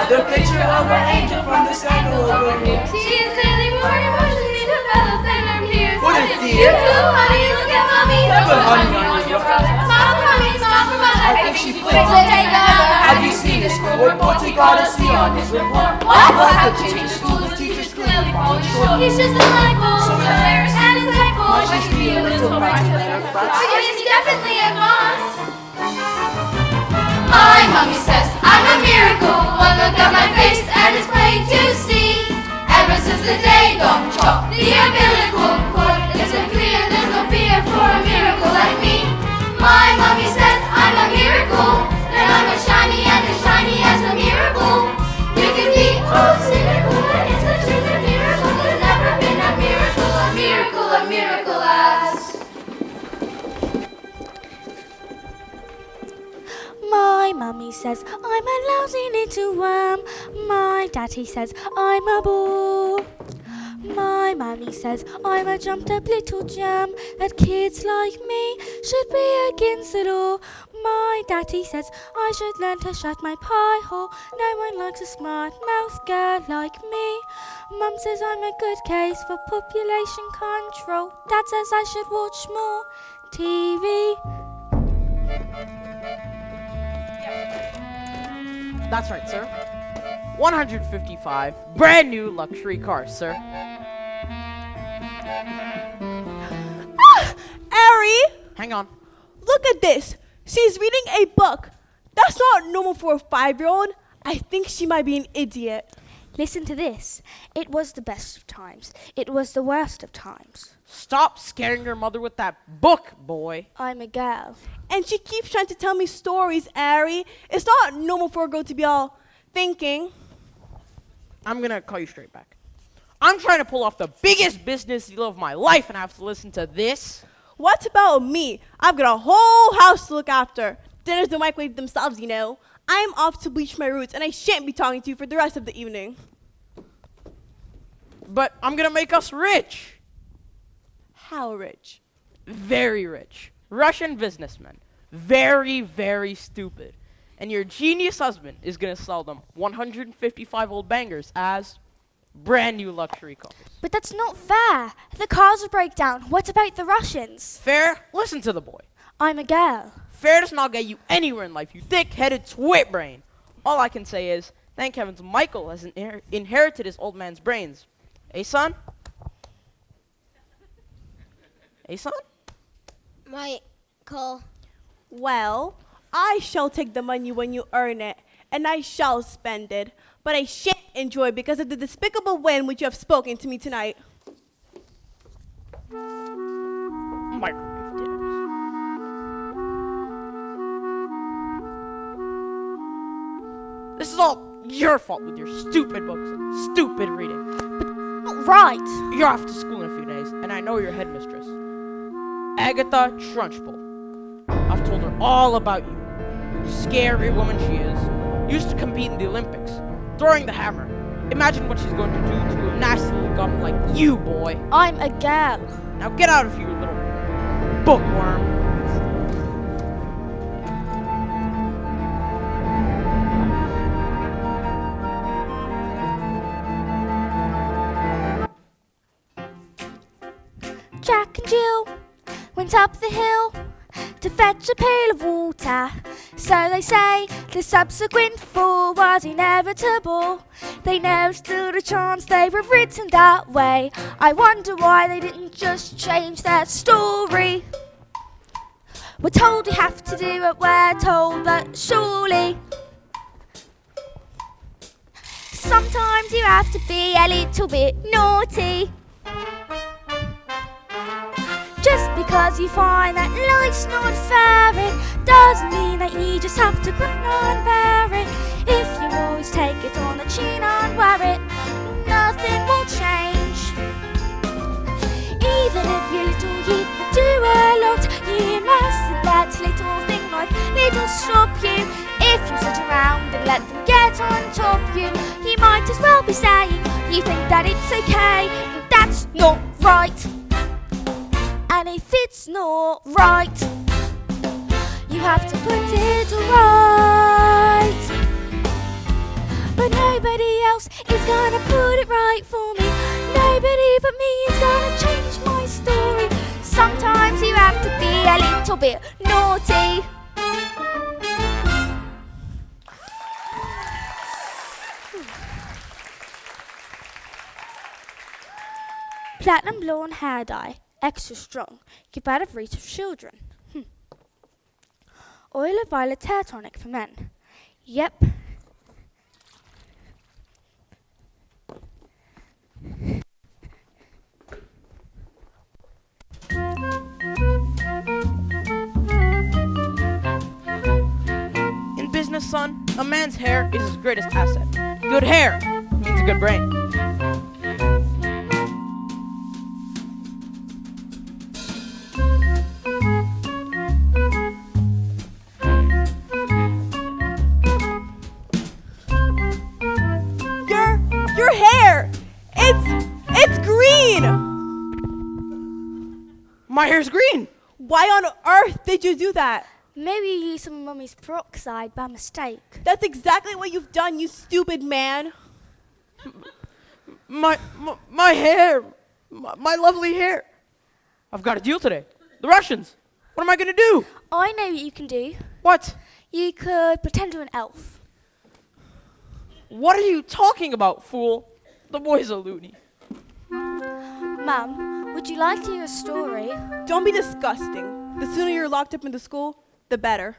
The picture of an angel from this angle over here. She is clearly more emotionally developed than I'm here. What a You dear. too, honey, look at mommy. Put honey on your brother. Smile for mommy, smile for mother. I think she flipped. Have you seen this report you gotta see on this report? What? We'll have to change the school. The teacher's clearly falling short. He's just a Michael, so hilarious and his ankle. He should be a little brighter than a Oh, brush. yes, he's definitely a boss. My mommy says I'm a miracle. One look at my face and it's plain to see. Ever since the day Dom chopped the umbilical cord, it's been clear there's no fear for a miracle like me. My mommy says I'm a miracle, and I'm as shiny as a miracle. You can be all cynical, but it's the truth of miracle. There's never been a miracle as. My mummy says I'm a lousy little worm. My daddy says I'm a bore. My mummy says I'm a jumped up little germ, that kids like me should be against the law. My daddy says I should learn to shut my pie hole. No one likes a smart mouth girl like me. Mum says I'm a good case for population control. Dad says I should watch more TV. That's right, sir. 155 brand new luxury cars, sir. Ari, Hang on. look at this. She's reading a book. That's not normal for a 5-year-old. I think she might be an idiot. Listen to this. It was the best of times. It was the worst of times. Stop scaring your mother with that book, boy. I'm a girl. And she keeps trying to tell me stories, Ari. It's not normal for a girl to be all thinking. I'm gonna call you straight back. I'm trying to pull off the biggest business deal of my life and I have to listen to this. What about me? I've got a whole house to look after. Dinners don't microwave themselves, you know. I'm off to bleach my roots and I shan't be talking to you for the rest of the evening. But I'm gonna make us rich. How rich? Very rich. Russian businessmen. Very, very stupid. And your genius husband is gonna sell them 155 old bangers as brand new luxury cars. But that's not fair. The cars will break down. What about the Russians? Fair? Listen to the boy. I'm a girl. Fair does not get you anywhere in life, you thick-headed twit brain. All I can say is, thank heavens Michael has inherited his old man's brains. Eh, son? Eh, son? Michael. Well, I shall take the money when you earn it, and I shall spend it. But I shan't enjoy it because of the despicable way in which you have spoken to me tonight. Microwave dinners. This is all your fault with your stupid books and stupid reading. Not right. You're off to school in a few days, and I know your headmistress, Agatha Trunchbull. I've told her all about you. Scary woman she is. Used to compete in the Olympics, throwing the hammer. Imagine what she's going to do to a nasty little gun like you, boy. I'm a girl. Now get out of here, you little bookworm. Jack and Jill went up the hill to fetch a pail of water. So they say the subsequent fall was inevitable. They never stood a chance, they were written that way. I wonder why they didn't just change their story. We're told we have to do it, we're told, but surely sometimes you have to be a little bit naughty. Just because you find that life's not fair, it doesn't mean that you just have to grin and bear it. If you always take it on the chin and wear it, nothing will change. Even if you're little, you can do a lot. You mustn't let little thing like little stop you. If you sit around and let them get on top you, you might as well be saying you think that it's okay. That's not right. And if it's not right, you have to put it right. But but nobody else is gonna put it right for me. Nobody but me is gonna change my story. Sometimes you have to be a little bit naughty. Platinum blonde hair dye, extra strong, keep out of reach of children. Oil of violet hair tonic for men. Yep. In business, son, a man's hair is his greatest asset. Good hair means a good brain. Your hair! It's green! My hair's green! Why on earth did you do that? Maybe you used some of Mummy's peroxide by mistake. That's exactly what you've done, you stupid man. My hair! My lovely hair! I've got a deal today. The Russians! What am I gonna do? I know what you can do. What? You could pretend you're an elf. What are you talking about, fool? The boy's a loony. Mum, would you like to hear a story? Don't be disgusting. The sooner you're locked up in the school, the better.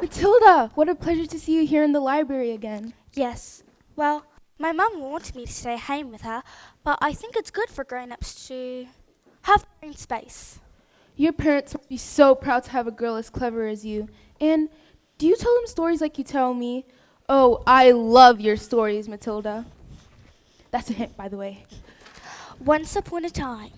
Matilda, what a pleasure to see you here in the library again. Yes. Well, my mum wanted me to stay home with her, but I think it's good for grown-ups to have their own space. Your parents must be so proud to have a girl as clever as you. And do you tell them stories like you tell me? Oh, I love your stories, Matilda. That's a hint, by the way. Once upon a time,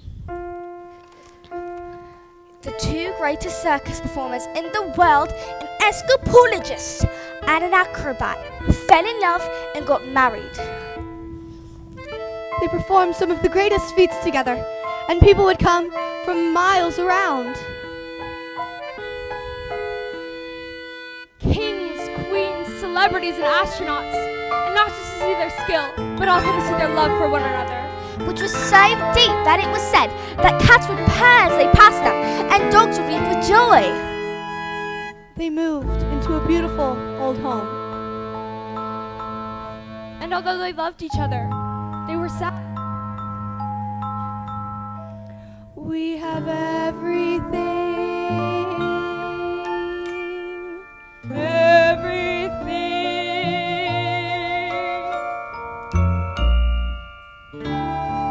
the two greatest circus performers in the world, an escapologist and an acrobat, fell in love and got married. They performed some of the greatest feats together, and people would come from miles around. Kings, queens, celebrities, and astronauts, and not just to see their skill, but also to see their love for one another. Which was so deep that it was said that cats would purr as they passed them, and dogs would weep with joy. They moved into a beautiful old home. And although they loved each other, they were sad. We have everything.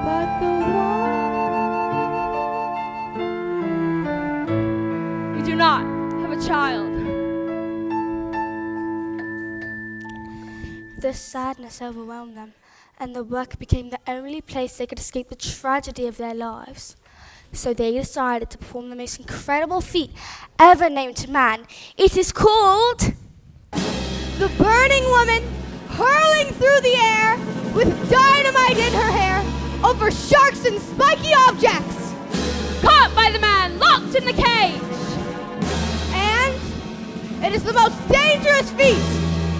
But the one We do not have a child. The sadness overwhelmed them, and the work became the only place they could escape the tragedy of their lives. So they decided to perform the most incredible feat ever known to man. It is called the burning woman hurling through the air with dynamite in her hair over sharks and spiky objects. Caught by the man locked in the cage. And it is the most dangerous feat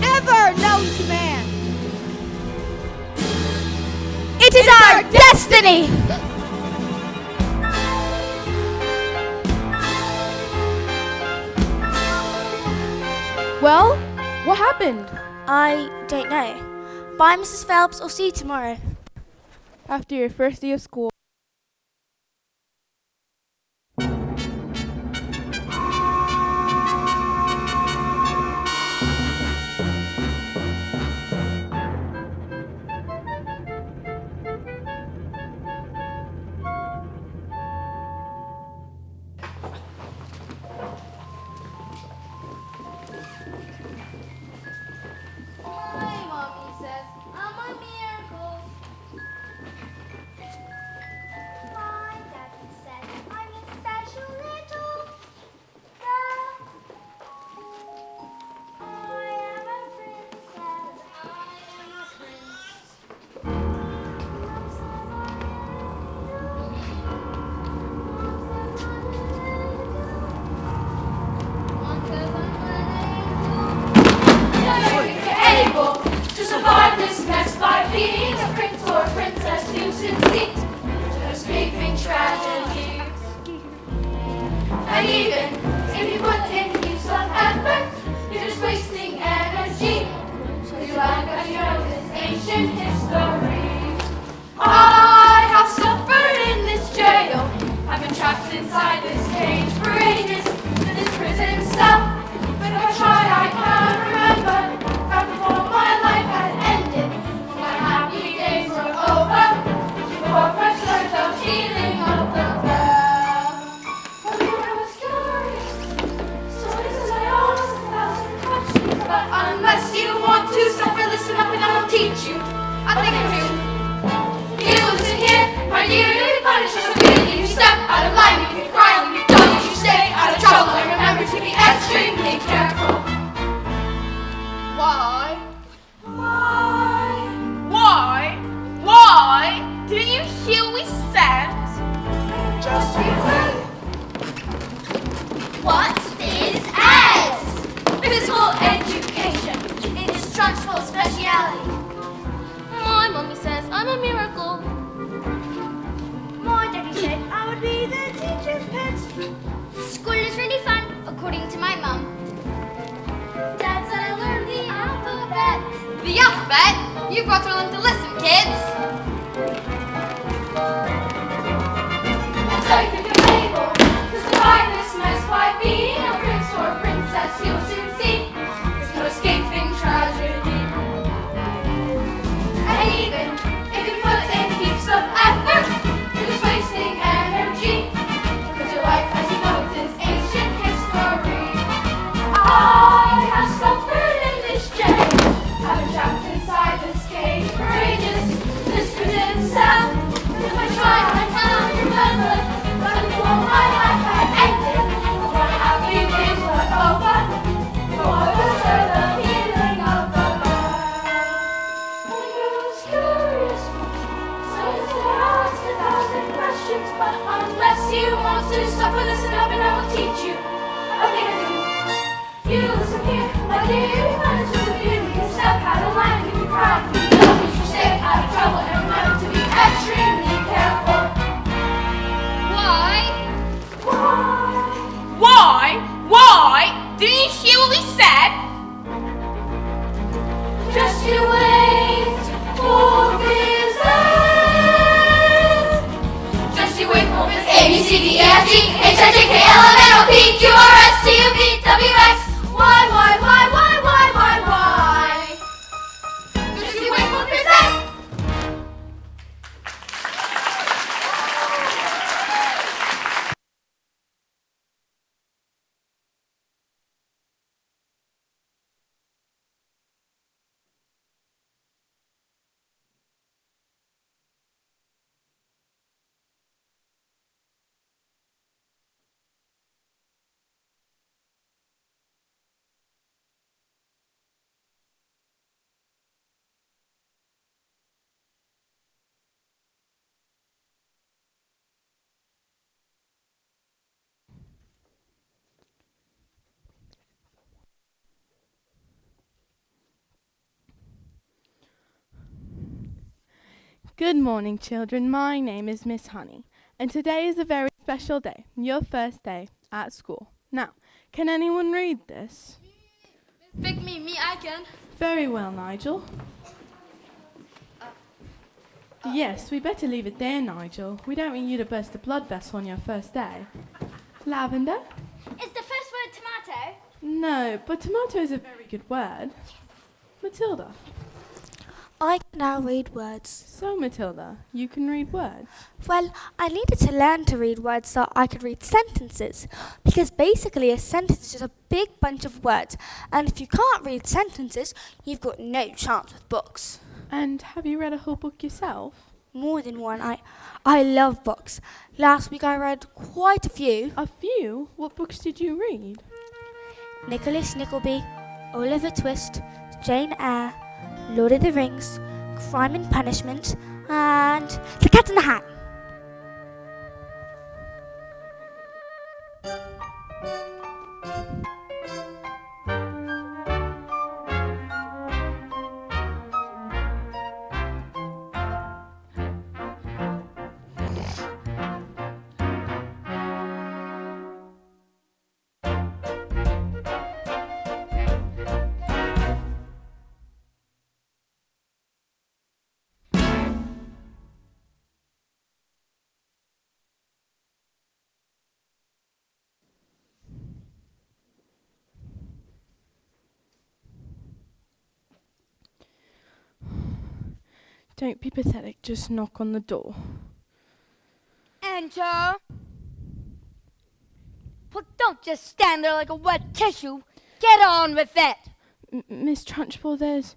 ever known to man. It is our destiny! Well, what happened? I don't know. Bye, Mrs. Phelps. I'll see you tomorrow. After your first day of school. I'm a miracle. My daddy said I'm a special little girl. I am a princess. I am a prince. Mom says I'm an One says I'm able to survive this mess by being a prince or princess you succeed, escaping tragedy. And even if you put in use of effort, you're just wasting energy. You like as you know this ancient history. I have suffered in this jail. I've been trapped inside this cage for ages, this prison cell. But if I try, I can't remember right before my life had ended. My happy days were over before first learned the healing of the bell. A little story, stories as I ask 1,000 questions. But unless you want to suffer, listen up and I will teach you. I think I do. You listen here, my dear, you'll be punished so severely. If you step out of line, if you cry, if you don't, you should stay out of trouble. And remember to be extremely careful. Why? Didn't you hear what we said? Just you wait. What is ES? Physical education. It's Trunchbull's speciality. My mommy says I'm a miracle. My daddy said I would be the teacher's pet. School is really fun, according to my mom. Dad said I learned the alphabet. The alphabet? You brought to learn to listen, kids. So you think you're able to survive this mess by being a prince or a princess, you'll soon see. There's no escaping tragedy. And even if you put in heaps of effort, you're just wasting energy. Because your life, as you know, is ancient history. I have suffered in this jail. I've been trapped inside this cage for ages. This prison cell. If I try, I can't remember. But before my life had ended, my happy days were over. Before I was heard the healing of the bell. And I was curious, so I asked 1,000 questions. But unless you want to suffer, listen up and I will teach you. I think I do. You listen here, my dear, you punished with beauty. You step out of line, you cry, you know you should stay out of trouble and remember to be extremely careful. Why? Didn't you hear what we said? Just you wait for this end. Just you wait for this A, B, C, D, E, F, G, H, I, J, K, L, M, N, O, P, Q, R, S, T, U, V, W, X, Y. Just you wait for this end. Good morning, children. My name is Miss Honey, and today is a very special day, your first day at school. Now, can anyone read this? Pick me, I can. Very well, Nigel. Yes, we better leave it there, Nigel. We don't want you to burst a blood vessel on your first day. Lavender? Is the first word tomato? No, but tomato is a very good word. Matilda? I can now read words. So, Matilda, you can read words. Well, I needed to learn to read words so I could read sentences. Because basically a sentence is just a big bunch of words. And if you can't read sentences, you've got no chance with books. And have you read a whole book yourself? More than one. I love books. Last week I read quite a few. A few? What books did you read? Nicholas Nickleby, Oliver Twist, Jane Eyre, Lord of the Rings, Crime and Punishment, and The Cat in the Hat. Don't be pathetic, just knock on the door. Enter. Well, don't just stand there like a wet tissue. Get on with it. Miss Trunchbull,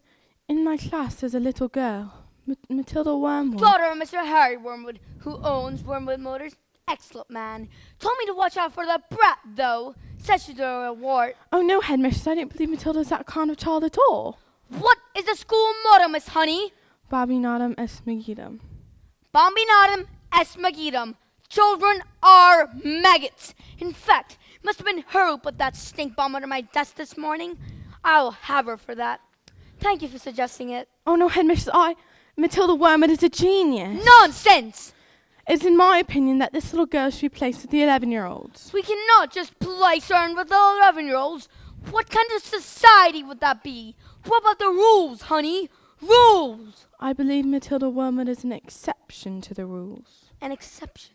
in my class there's a little girl, Matilda Wormwood. Daughter of Mr. Harry Wormwood, who owns Wormwood Motors. Excellent man. Told me to watch out for the brat, though. Said she'd do a reward. Oh no, headmistress, I don't believe Matilda's that kind of child at all. What is the school motto, Miss Honey? Bobby-Noddum es Megidum. Bobby-Noddum es Megidum. Children are maggots. In fact, it must have been her who put that stink bomb under my desk this morning. I'll have her for that. Thank you for suggesting it. Oh no, headmistress, Matilda Wormwood is a genius. Nonsense! It's in my opinion that this little girl should be placed with the 11-year-olds. We cannot just place her in with the 11-year-olds. What kind of society would that be? What about the rules, honey? Rules! I believe Matilda Wormwood is an exception to the rules. An exception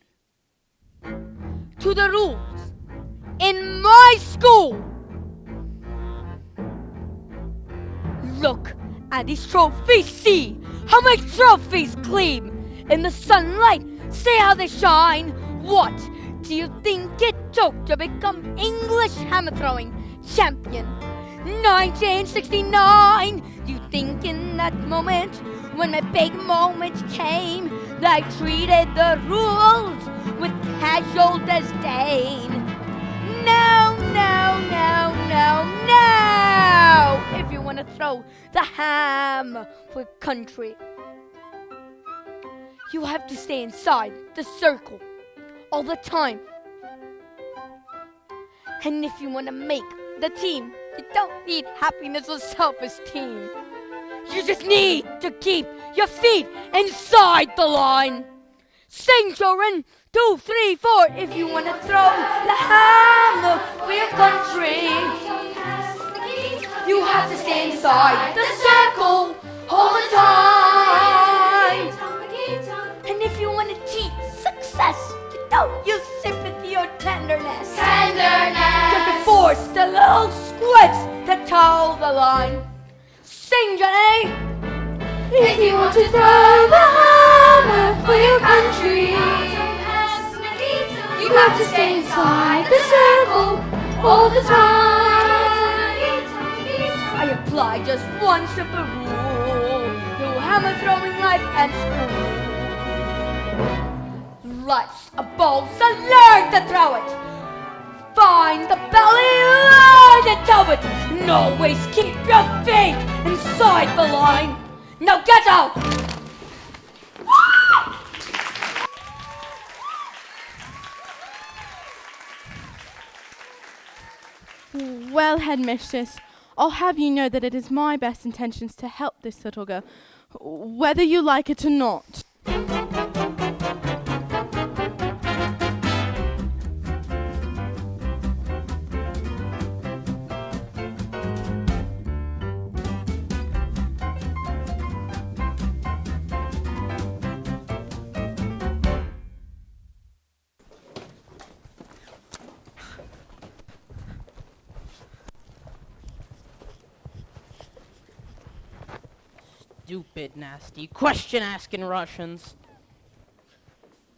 to the rules in my school. Look at these trophies. See how my trophies gleam in the sunlight. See how they shine. What do you think it took to become English hammer throwing champion? 1969. Do you think in that moment, when my big moment came, that I treated the rules with casual disdain? No, no, no, no, no! If you want to throw the ham for country, you have to stay inside the circle all the time. And if you want to make the team, you don't need happiness or self-esteem. You just need to keep your feet inside the line. Sing, children, 2, 3, 4. If you want to throw the hammer for your country, you have to stay inside the circle all the time. And if you want to teach success, you don't use sympathy or tenderness. You have to force the little squids to toe the line. Sing, Johnny! If you want to throw the hammer for your country, you have to stay inside the circle all the time. I apply just one simple rule to hammer throwing life and school. Life's a ball, so learn to throw it. Find the belly, learn to tow it. And always keep your feet inside the line. Now get out! Well, headmistress, I'll have you know that it is my best intentions to help this little girl, whether you like it or not. Stupid, nasty, question-asking Russians.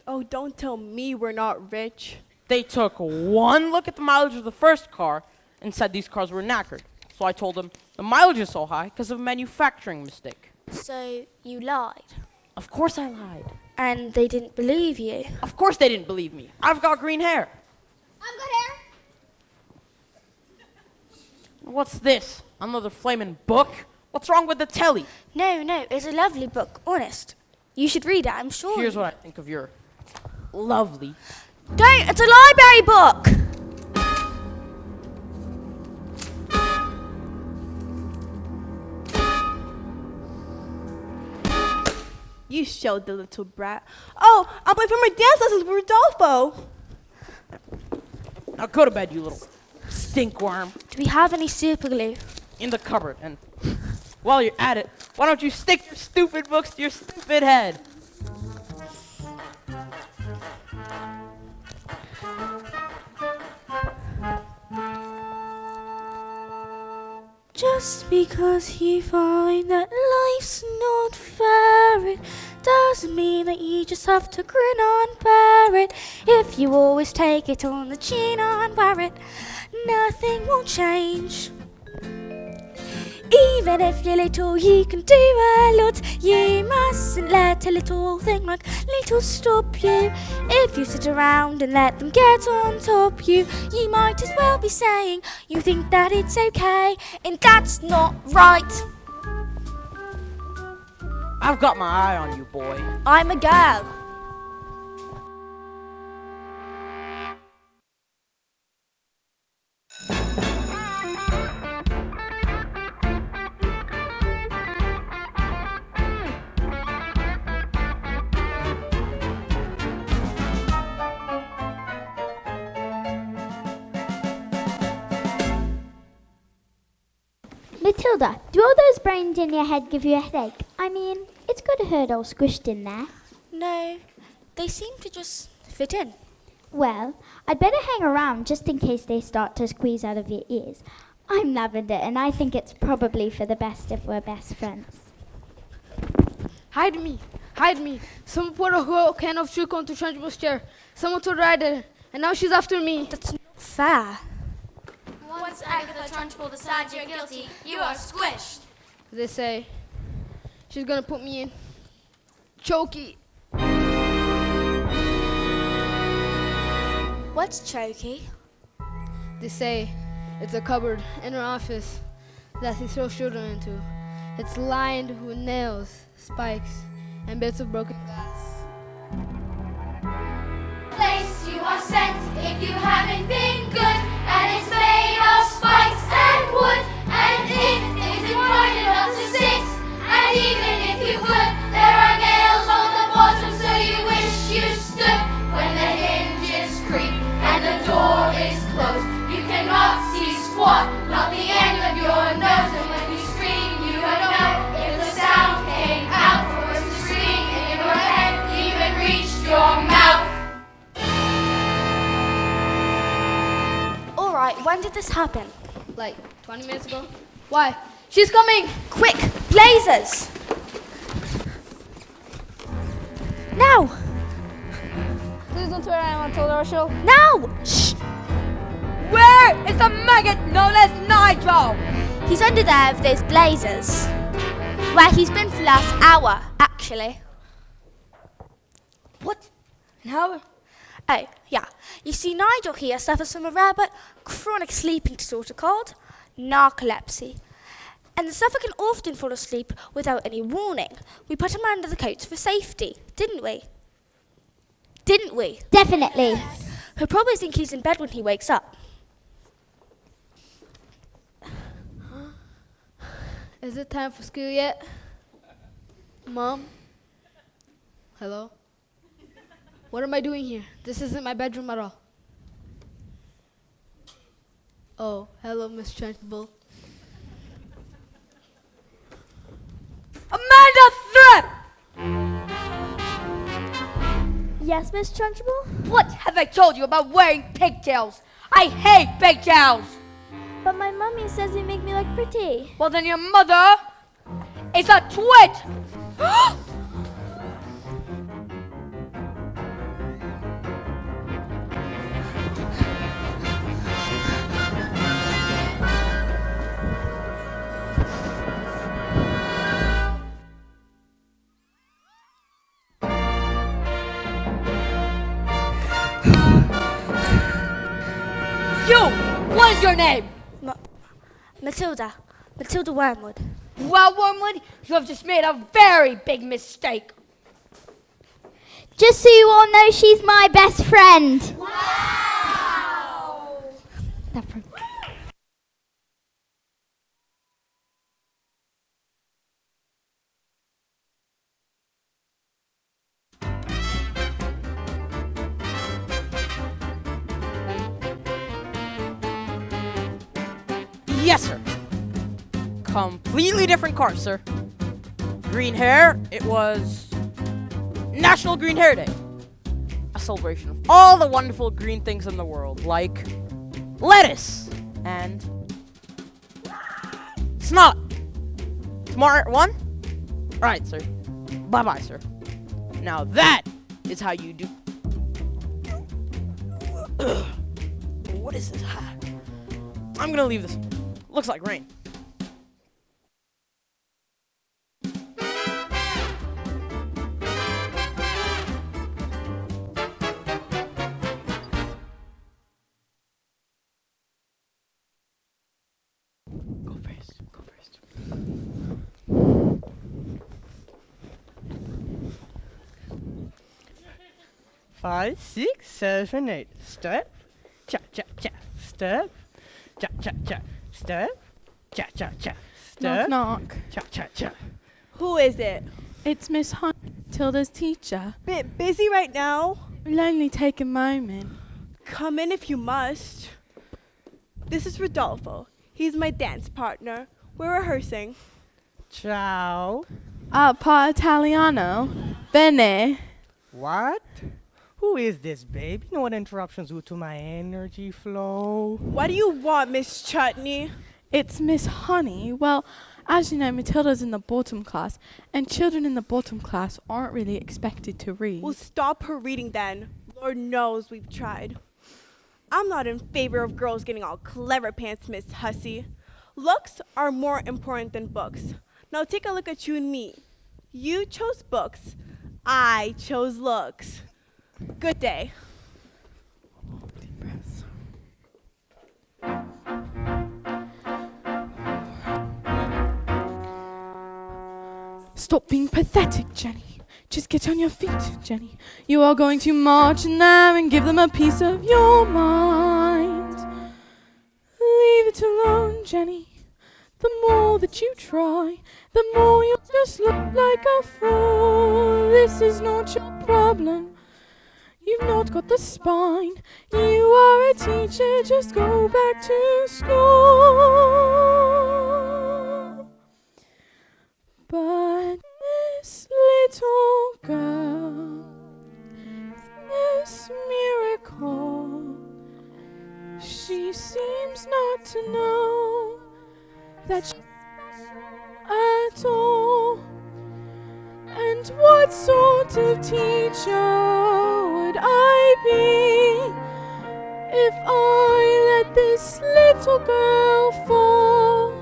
Oh, don't tell me we're not rich. They took one look at the mileage of the first car and said these cars were knackered. So I told them the mileage is so high because of a manufacturing mistake. So you lied. Of course I lied. And they didn't believe you. Of course they didn't believe me. I've got green hair. I've got hair. What's this? Another flaming book? What's wrong with the telly? No, it's a lovely book, honest. You should read it, I'm sure. Here's what I think of your lovely. Don't! It's a library book! You showed the little brat. Oh, I'm waiting for my dance lessons with Rodolfo. Now go to bed, you little stinkworm. Do we have any super glue? In the cupboard. And while you're at it, why don't you stick your stupid books to your stupid head? Just because you find that life's not fair, it doesn't mean that you just have to grin and bear it. If you always take it on the chin and wear it, nothing will change. Even if you're little, you can do a lot. You mustn't let a little thing like little stop you. If you sit around and let them get on top you, you might as well be saying you think that it's okay, and that's not right. I've got my eye on you, boy. I'm a girl. Matilda, do all those brains in your head give you a headache? I mean, it's got to hurt all squished in there. No, they seem to just fit in. Well, I'd better hang around just in case they start to squeeze out of your ears. I'm Lavender, and I think it's probably for the best if we're best friends. Hide me! Hide me! Someone put a whole can of sugar onto Trunchbull's chair. Someone told her I did it, and now she's after me. That's not fair. Once Agatha Trunchbull decides you're guilty, you are squished. They say she's gonna put me in chokey. What's chokey? They say it's a cupboard in her office that they throw sugar into. It's lined with nails, spikes, and bits of broken glass. Place you are sent if you haven't been good, and it's made of spikes and wood, and it isn't hard enough to sit, and even if you could, there are nails on the bottom, so you wish you stood. When the hinges creak and the door is closed, you cannot see squat, not the end of your nose, and when you scream, you don't know if the sound came out, or if the scream in your head even reached your mouth. Alright, when did this happen? Like 20 minutes ago. Why? She's coming! Quick, blazers! Now! Please don't tell anyone told her she'll. Now! Shh! Where is the maggot known as Nigel? He's under there with those blazers. Where he's been for the last hour, actually. What? And how? Oh, yeah. You see, Nigel here suffers from a rare but chronic sleeping disorder called narcolepsy. And the sufferer can often fall asleep without any warning. We put him under the coats for safety, didn't we? Didn't we? Definitely. He'll probably think he's in bed when he wakes up. Is it time for school yet? Mom? Hello? What am I doing here? This isn't my bedroom at all. Oh, hello, Miss Trunchbull. Amanda Threat! Yes, Miss Trunchbull? What have I told you about wearing pigtails? I hate pigtails! But my mummy says they make me look pretty. Well, then your mother is a twit! You! What is your name? Matilda. Matilda Wormwood. Well, Wormwood, you have just made a very big mistake. Just so you all know, she's my best friend. Wow! Yes, sir. Completely different car, sir. Green hair, it was National Green Hair Day. A celebration of all the wonderful green things in the world, like lettuce and snot. Tomorrow at 1? Alright, sir. Bye-bye, sir. Now that is how you do. Ugh. What is this hat? I'm gonna leave this. Looks like rain. Go first. Go first. 5, 6, 7, 8. Step. Cha cha cha. Step. Cha cha cha. Step. Cha cha cha. Step. Knock. Cha cha cha. Who is it? It's Miss Hunt, Tilda's teacher. Bit busy right now. We'll only take a moment. Come in if you must. This is Rodolfo. He's my dance partner. We're rehearsing. Ciao. Pa Italiano. Bene. What? Who is this, babe? No one interruptions due to my energy flow. What do you want, Miss Chutney? It's Miss Honey. Well, as you know, Matilda's in the bottom class, and children in the bottom class aren't really expected to read. Well, stop her reading then. Lord knows we've tried. I'm not in favor of girls getting all clever pants, Miss Hussy. Looks are more important than books. Now take a look at you and me. You chose books. I chose looks. Good day. Deep breaths. Stop being pathetic, Jenny. Just get on your feet, Jenny. You are going to march in them and give them a piece of your mind. Leave it alone, Jenny. The more that you try, the more you'll just look like a fool. This is not your problem. You've not got the spine. You are a teacher, just go back to school. But this little girl, this miracle, she seems not to know that she's special at all. And what sort of teacher would I be if I let this little girl fall?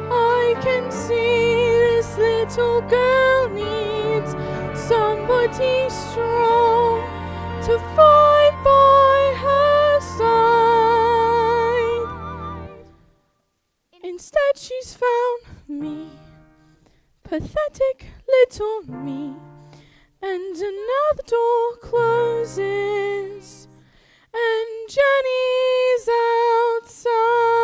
I can see this little girl needs somebody strong to fight by her side. Instead, she's found me, pathetic little me, and another door closes, and Jenny's outside.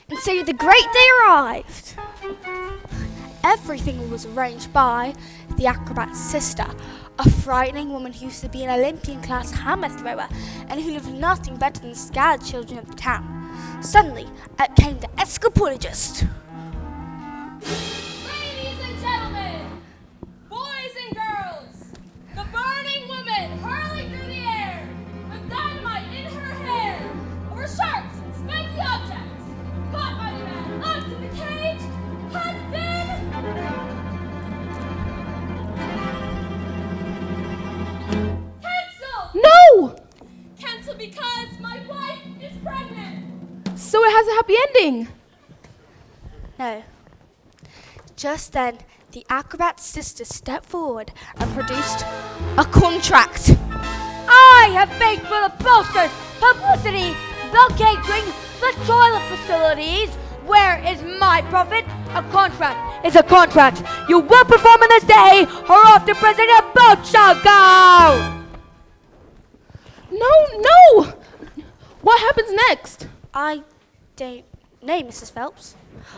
And so the great day arrived. Everything was arranged by the acrobat's sister, a frightening woman who used to be an Olympian-class hammer thrower and who lived nothing better than scared children of the town. Suddenly, out came the escapologist. Ladies and gentlemen, boys and girls, the burning woman hurling through the air with dynamite in her hair, over because my wife is pregnant. So it has a happy ending. No. Just then, the acrobat's sister stepped forward and produced a contract. I have paid for the posters, publicity, the catering, the toilet facilities. Where is my profit? A contract is a contract. You will perform on this day, or off to prison your boat shall go! No! What happens next? I don't know, Mrs. Phelps.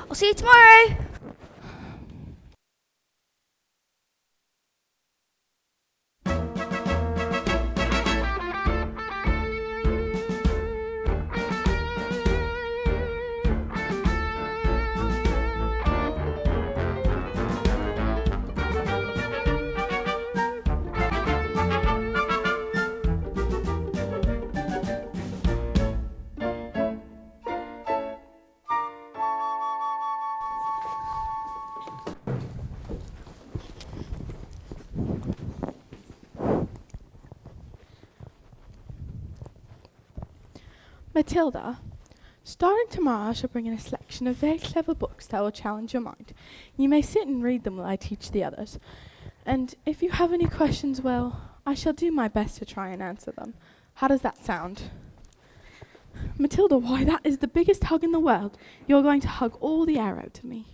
I'll see you tomorrow. Matilda, starting tomorrow I shall bring in a selection of very clever books that will challenge your mind. You may sit and read them while I teach the others. And if you have any questions, well, I shall do my best to try and answer them. How does that sound? Matilda, why, that is the biggest hug in the world. You're going to hug all the air out to me.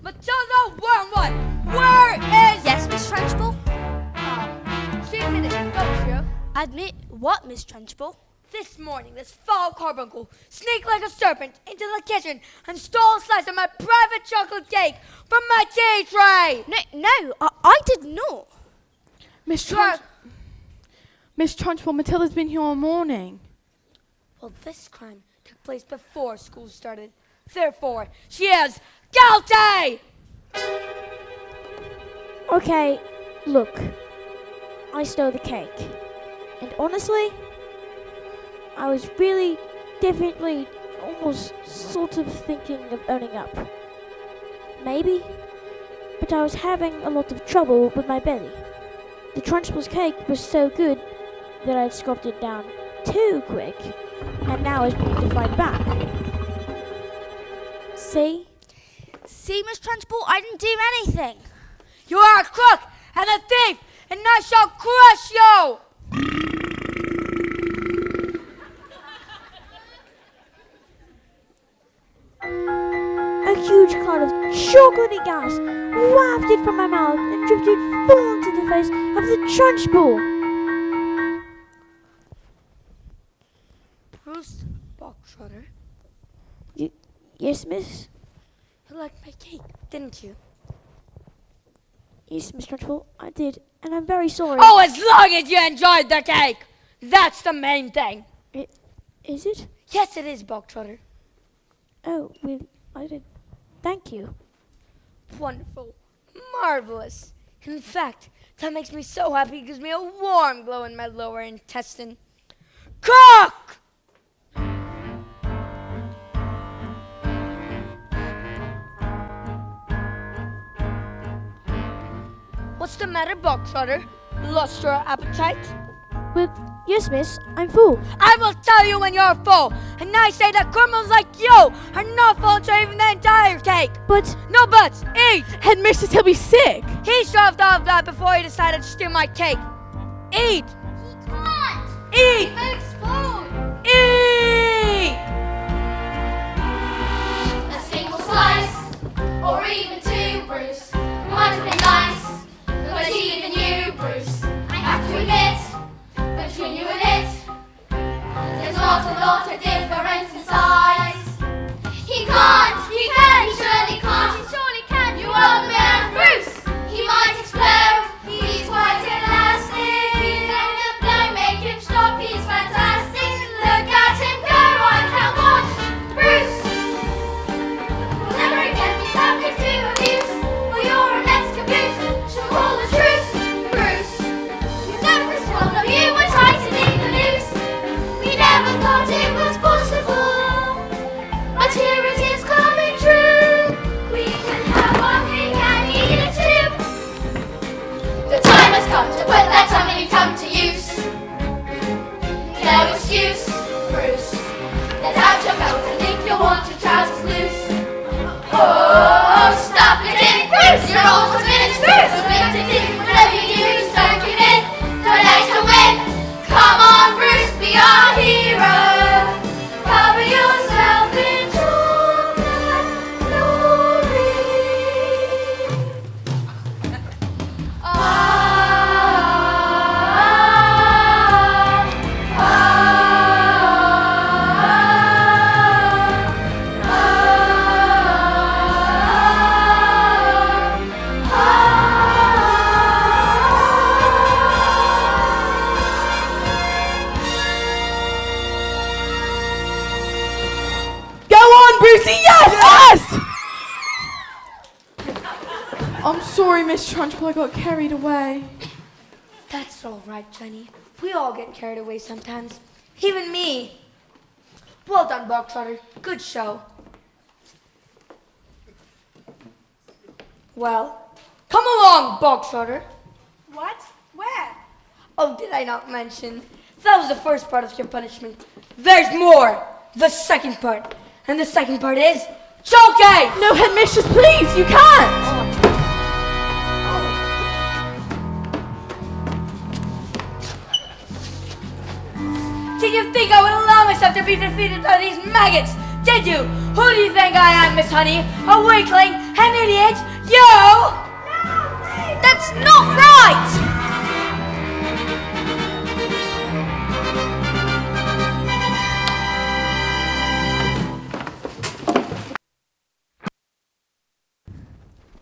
Matilda Wormwood, where is... Yes, Miss Trunchbull? She admitted, don't you? Admit what, Miss Trunchbull? This morning, this foul carbuncle sneaked like a serpent into the kitchen and stole a slice of my private chocolate cake from my tea tray. No, I did not. Miss Trunchbull, Matilda's been here all morning. Well, this crime took place before school started. Therefore, she is guilty! Okay, look. I stole the cake. And honestly, I was really, definitely, almost sort of thinking of owning up. Maybe. But I was having a lot of trouble with my belly. The Trunchbull's cake was so good that I'd scoffed it down too quick. And now I was beginning to fight back. See? See, Miss Trunchbull, I didn't do anything. You are a crook and a thief, and I shall crush you! A huge cloud of chocolatey gas wafted from my mouth and drifted full into the face of the Trunchbull. Bruce Boxtrotter, Yes, miss? you liked my cake, didn't you? Yes, Miss Trunchbull, I did, and I'm very sorry. Oh, as long as you enjoyed the cake! That's the main thing. Is it? Yes, it is, Bogtrotter. Oh, well, I did. Thank you. Wonderful. Marvelous. In fact, that makes me so happy it gives me a warm glow in my lower intestine. Cook! What's the matter, Bogtrotter? Lost your appetite? Well, yes, miss, I'm full. I will tell you when you're full. And I say that criminals like you are not full to even the entire cake. But... No buts. Eat. Headmistress, he'll be sick. He shoved off that before he decided to steal my cake. Eat. He can't. Eat. It will explode. Eat. A single slice, or even two, Bruce, might have been nice. But even you, Bruce, I have to admit, between you and it, there's not a lot of difference in size. He can't, he can, he surely can't, he surely can. You are the man, Bruce. He might explode. He's quite elastic. He's going to blow, make him stop. He's fantastic. Look at him go! I can't watch, Bruce. Will never again be subject to abuse. For you're an ex-caboose. She'll call the truce, Bruce. You never respond, of you were trying to leave the loose. We never thought it was possible. sorry, Miss Trunchbull. I got carried away. That's all right, Jenny. We all get carried away sometimes. Even me. Well done, Bogtrotter. Good show. Well, come along, Bogtrotter. What? Where? Oh, did I not mention? That was the first part of your punishment. There's more. The second part. And the second part is choking! No, headmistress, please, you can't! Did you think I would allow myself to be defeated by these maggots? Did you? Who do you think I am, Miss Honey? A weakling? An idiot? You? No! That's not right!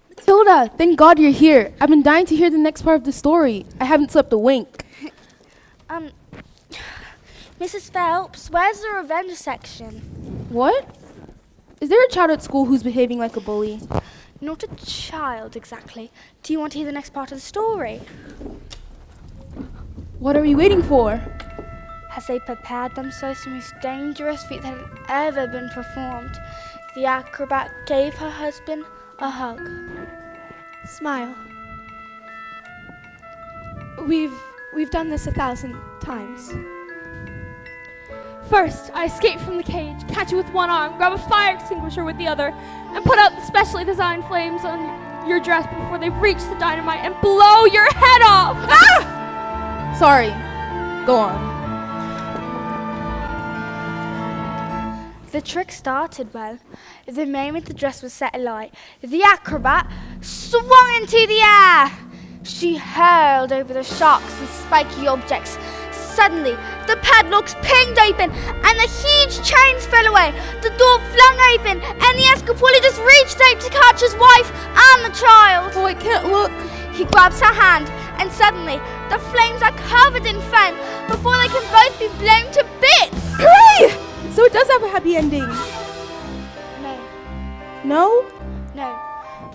Matilda, thank God you're here. I've been dying to hear the next part of the story. I haven't slept a wink. Mrs. Phelps, where's the revenge section? What? Is there a child at school who's behaving like a bully? Not a child, exactly. Do you want to hear the next part of the story? What are we waiting for? As they prepared themselves for the most dangerous feat that had ever been performed, the acrobat gave her husband a hug. Smile. We've done this 1,000 times. First, I escape from the cage, catch you with one arm, grab a fire extinguisher with the other, and put out the specially designed flames on your dress before they reach the dynamite and blow your head off! Ah! Sorry. Go on. The trick started well. The moment the dress was set alight, the acrobat swung into the air. She hurled over the sharks and spiky objects. Suddenly, the padlocks pinged open and the huge chains fell away. The door flung open and the escapologist reached out to catch his wife and the child. Oh, I can't look. He grabs her hand and suddenly the flames are covered in foam before they can both be blown to bits. Hooray! So it does have a happy ending. No, No? no,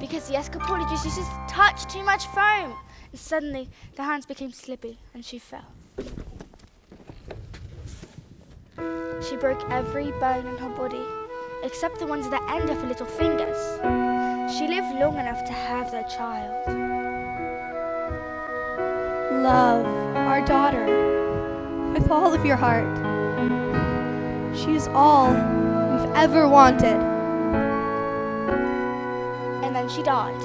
because the escapologist used to touch too much foam. And suddenly, the hands became slippy and she fell. She broke every bone in her body, except the ones at the end of her little fingers. She lived long enough to have their child. Love our daughter with all of your heart. She is all we've ever wanted. And then she died.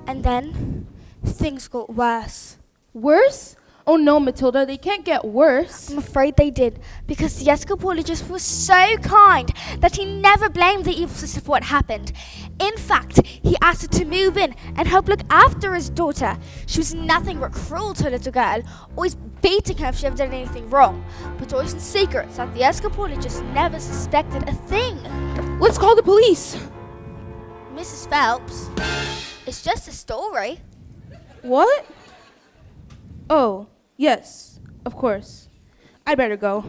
And then things got worse. Worse? Oh no, Matilda, they can't get worse. I'm afraid they did, because the escapologist was so kind that he never blamed the evil sister for what happened. In fact, he asked her to move in and help look after his daughter. She was nothing but cruel to a little girl, always beating her if she ever did anything wrong, but always in secret, so that the escapologist never suspected a thing. Let's call the police. Mrs. Phelps, it's just a story. What? Oh, yes, of course. I'd better go.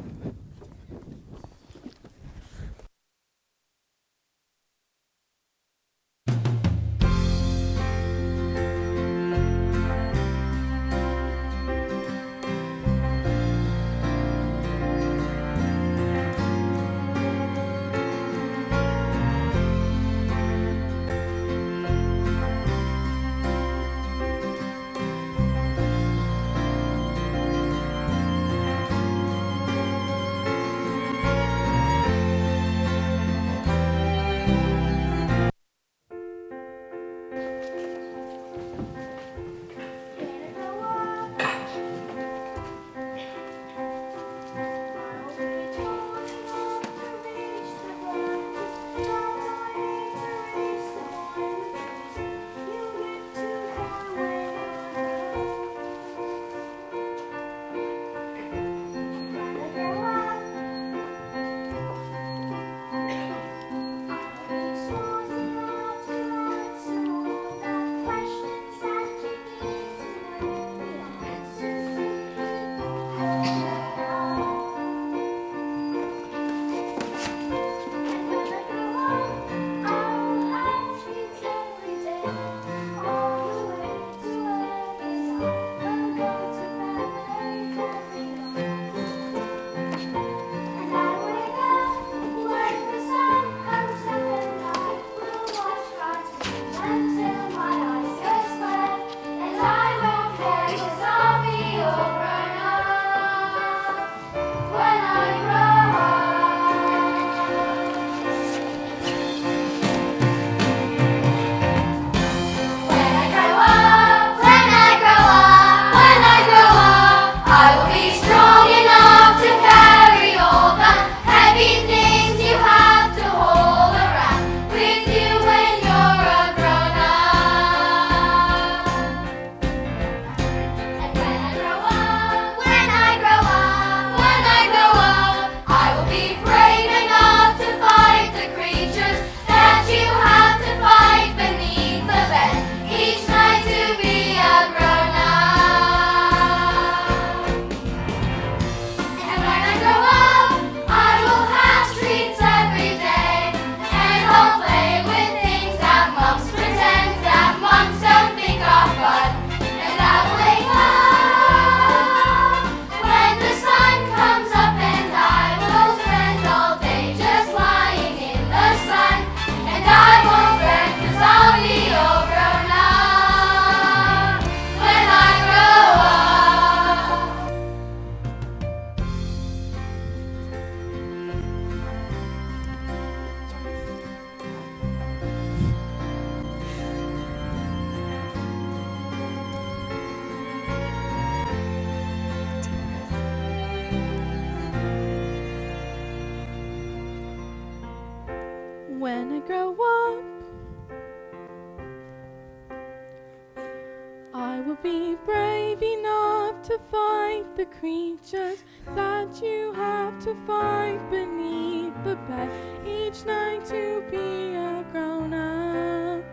have to fight the creatures that you have to fight beneath the bed each night to be a grown-up.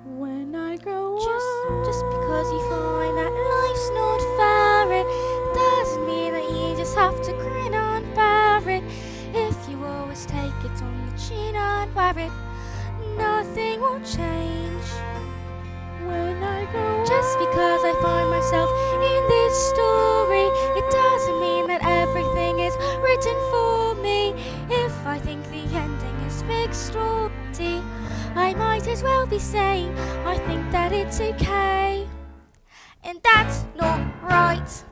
When I grow up, Just because you find that life's not fair, it doesn't mean that you just have to grin and bear it. If you always take it on the chin and wear it, nothing will change. when I grow Just because I find myself in this story, it doesn't mean that everything is written for me. If I think the ending is fixed already, I might as well be saying I think that it's okay. And that's not right.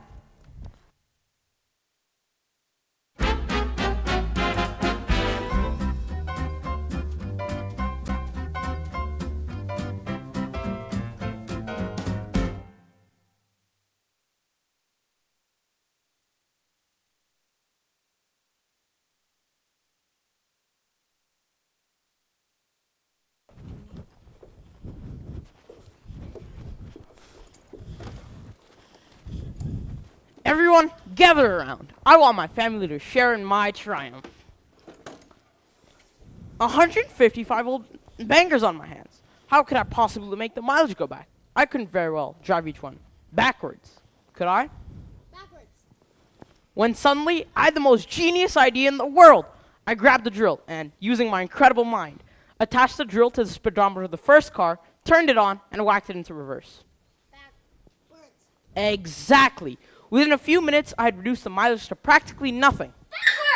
Everyone, gather around. I want my family to share in my triumph. 155 old bangers on my hands. How could I possibly make the mileage go back? I couldn't very well drive each one backwards. Could I? Backwards. When suddenly, I had the most genius idea in the world. I grabbed the drill and, using my incredible mind, attached the drill to the speedometer of the first car, turned it on, and whacked it into reverse. Backwards. Exactly. Within a few minutes, I had reduced the mileage to practically nothing.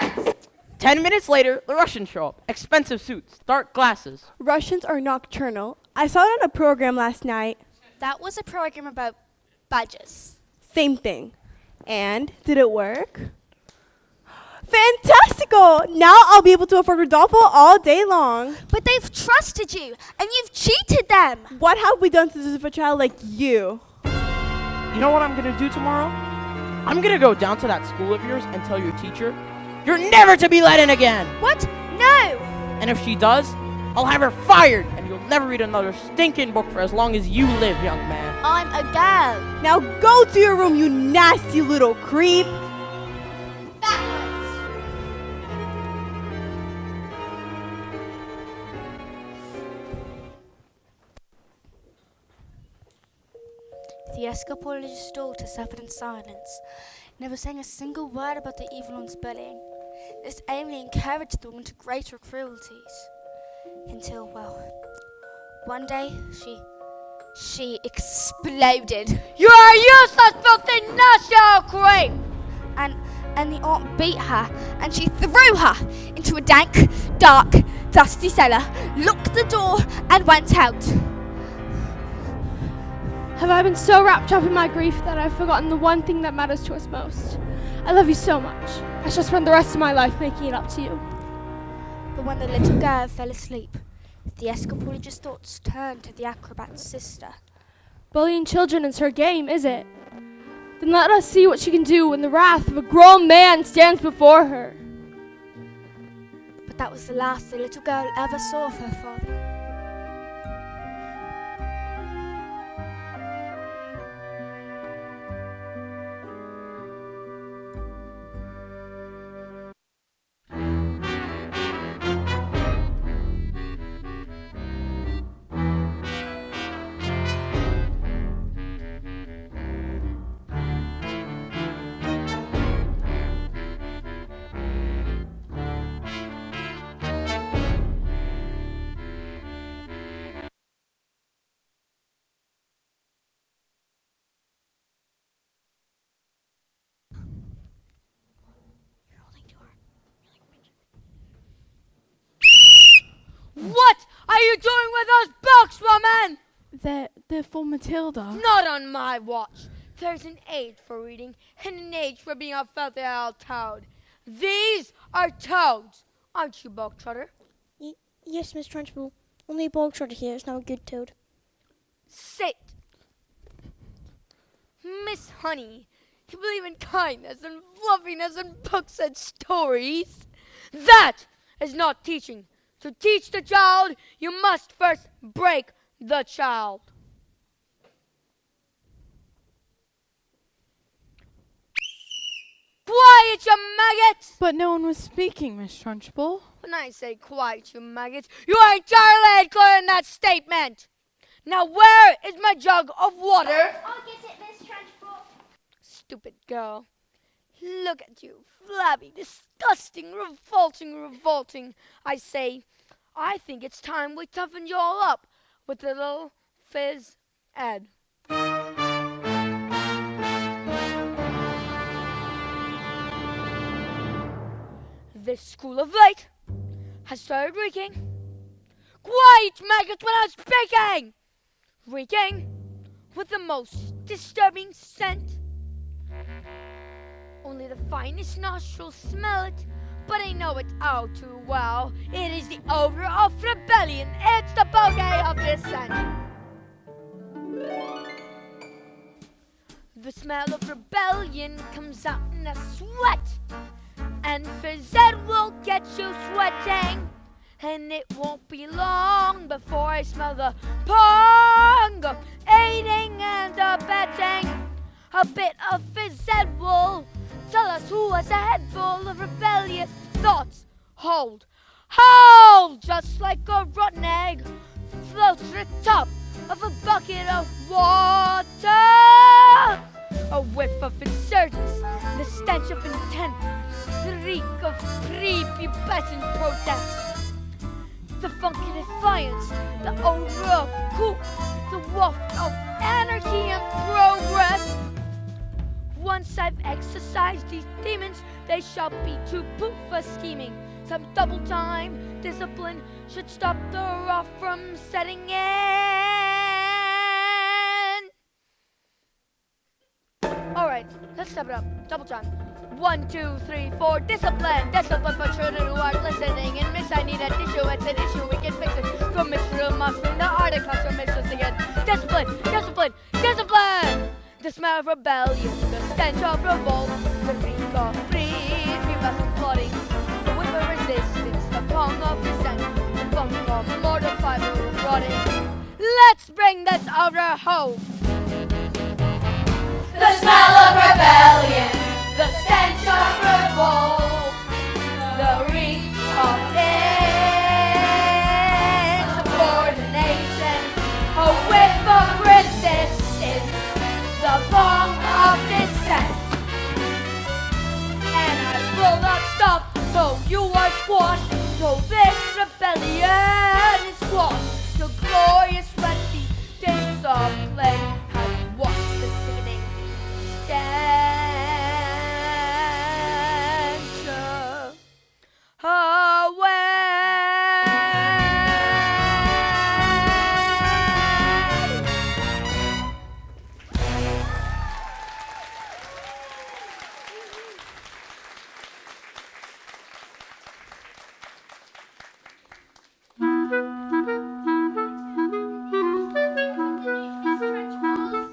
Backwards! 10 minutes later, the Russians show up. Expensive suits, dark glasses. Russians are nocturnal. I saw it on a program last night. That was a program about badges. Same thing. And did it work? Fantastical! Now I'll be able to afford Rodolfo all day long. But they've trusted you, and you've cheated them. What have we done to deserve a child like you? You know what I'm gonna do tomorrow? I'm gonna go down to that school of yours and tell your teacher, you're never to be let in again! What? No! And if she does, I'll have her fired, and you'll never read another stinking book for as long as you live, young man. I'm a girl. Now go to your room, you nasty little creep. The escapologist's daughter suffered in silence, never saying a single word about the evil one's bullying. This only encouraged the woman to greater cruelties. Until, well, one day she exploded. You are useless, filthy national creep! And the aunt beat her, and she threw her into a dank, dark, dusty cellar, locked the door, and went out. Have I been so wrapped up in my grief that I've forgotten the one thing that matters to us most? I love you so much. I shall spend the rest of my life making it up to you. But when the little girl fell asleep, the escapologist's thoughts turned to the acrobat's sister. Bullying children is her game, is it? Then let us see what she can do when the wrath of a grown man stands before her. But that was the last the little girl ever saw of her father. What are you doing with those books, woman? They're for Matilda. Not on my watch. There's an age for reading and an age for being a filthy old toad. These are toads, aren't you, bog trotter? Yes, Miss Trunchbull. Only a bog trotter here is now a good toad. Sit. Miss Honey, you believe in kindness and fluffiness and books and stories? That is not teaching. To teach the child, you must first break the child. Quiet, you maggots! But no one was speaking, Miss Trunchbull. When I say quiet, you maggots, you are entirely clear in that statement. Now where is my jug of water? I'll get it, Miss Trunchbull. Stupid girl. Look at you, flabby, disgusting, revolting. I say, I think it's time we toughen you all up with a little phys ed. This school of light has started reeking. Quiet, maggots, when I'm speaking! Reeking with the most disturbing scent. Only the finest nostrils smell it, but I know it all too well. It is the odor of rebellion. It's the bouquet of dissent. The smell of rebellion comes out in a sweat, and phys ed will get you sweating. And it won't be long before I smell the pong of aiding and abetting. A bit of phys ed will tell us who has a head full of rebellious thoughts. Hold, just like a rotten egg floats to the top of a bucket of water. A whiff of insurgence, the stench of intent, the reek of prepubescent protest. The funky defiance, the odor of coup, the waft of anarchy and progress. Once I've exercised these demons, they shall be too poop for scheming. Some double time discipline should stop the wrath from setting in. Alright, let's step it up. Double time. 1, 2, 3, 4. Discipline for children who aren't listening. And miss, I need an issue. It's an issue. We can fix it. From Mr. Muffin, the art of classroom mistress again. Discipline. The smell of rebellion, the stench of revolt, the reek of prepubescent plotting, the whip of resistance, the pong of dissent, the funk of mortified rotting. Let's bring this odor home. The smell of rebellion, the stench of revolt, the reek of insubordination, a whiff of resistance, the bong of dissent. And I will not stop till you are squashed, till this rebellion is squashed. The glorious recipe discipline has washed the sickening stench away.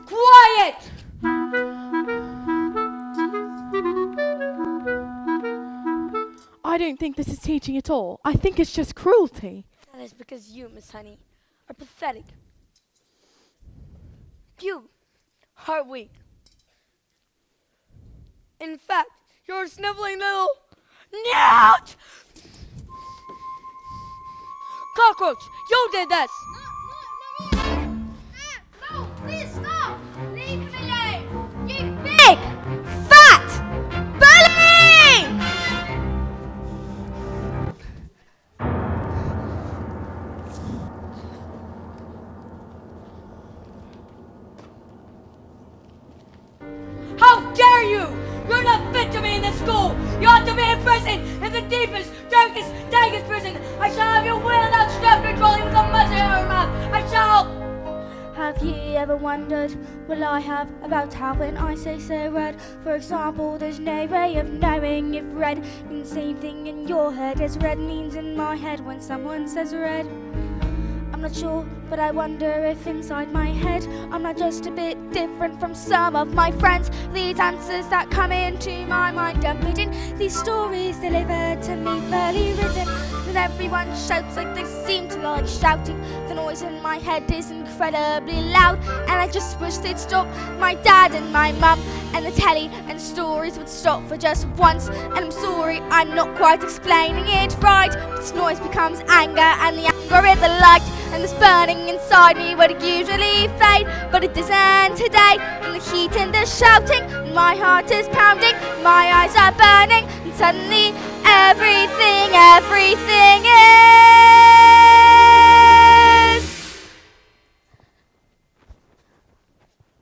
Quiet! I don't think this is teaching at all. I think it's just cruelty. That is because you, Miss Honey, are pathetic. You are weak. In fact, you're a sniveling little newt! Cockroach, you did this! No, please stop! Leave me alone! You big, fat bully! How dare you! You're not fit to be in this school! You ought to be in prison! In the deepest, darkest, dankest prison! I shall have you wheeled out, strapped and trolling with a muzzle in your mouth! I shall... Have you ever wondered what I have about how when I say red? For example, there's no way of knowing if red means the same thing in your head as red means in my head when someone says red. I'm not sure, but I wonder if inside my head I'm not just a bit different from some of my friends. These answers that come into my mind are hidden, these stories delivered to me fairly written. And everyone shouts like they seem to like shouting. The noise in my head is incredibly loud, and I just wish they'd stop. My dad and my mum and the telly and stories would stop for just once. And I'm sorry, I'm not quite explaining it right. This noise becomes anger, and the anger is a light, and this burning inside me would usually fade, but it isn't today. And the heat and the shouting, my heart is pounding, my eyes are burning, and suddenly everything is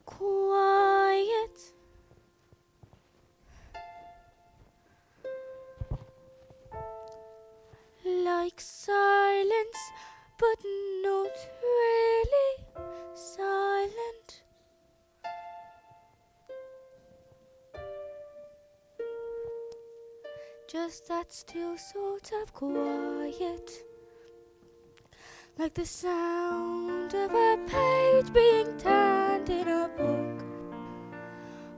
quiet. Like silence, but not really silent. Just that still sort of quiet, like the sound of a page being turned in a book,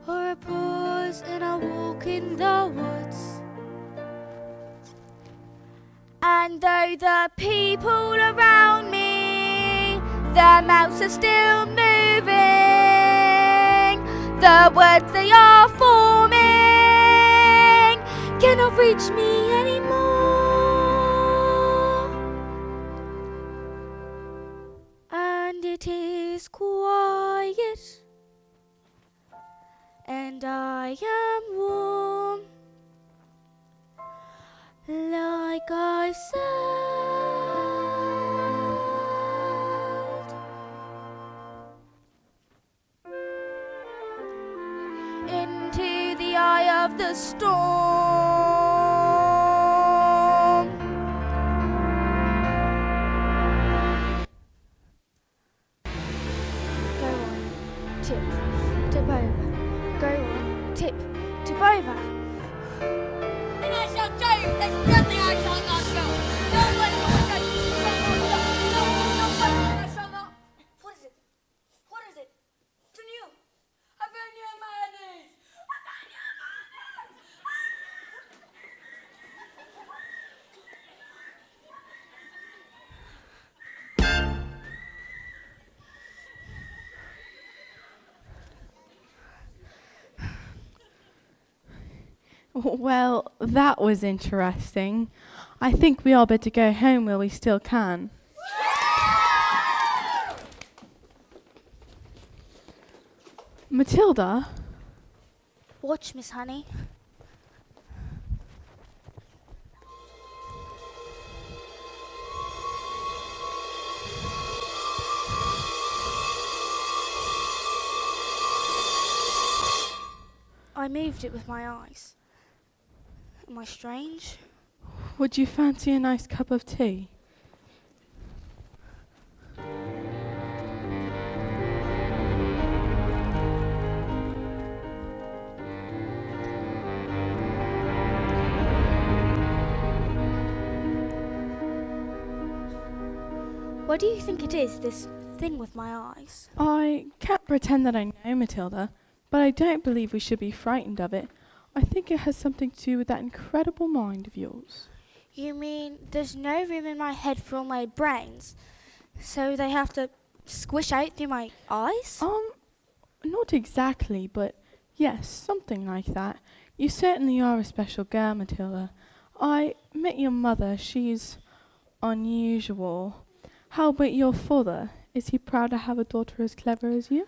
or a pause in a walk in the woods. And though the people around me, their mouths are still moving, the words they are forming cannot reach me anymore. And it is quiet, and I am warm, like I sailed into the eye of the storm. Go on, tip, tip over. Go on, tip, tip over. And I shall tell you, there's nothing I shall not do. No one knows I shall not do. No one I shall not. What is it? What is it? To you. I found you on my knees. I found you on my knees. Well, that was interesting. I think we all better go home while we still can. Matilda? Watch, Miss Honey. I moved it with my eyes. Am I strange? Would you fancy a nice cup of tea? What do you think it is, this thing with my eyes? I can't pretend that I know, Matilda, but I don't believe we should be frightened of it. I think it has something to do with that incredible mind of yours. You mean there's no room in my head for all my brains, so they have to squish out through my eyes? Not exactly, but yes, something like that. You certainly are a special girl, Matilda. I met your mother. She's unusual. How about your father? Is he proud to have a daughter as clever as you?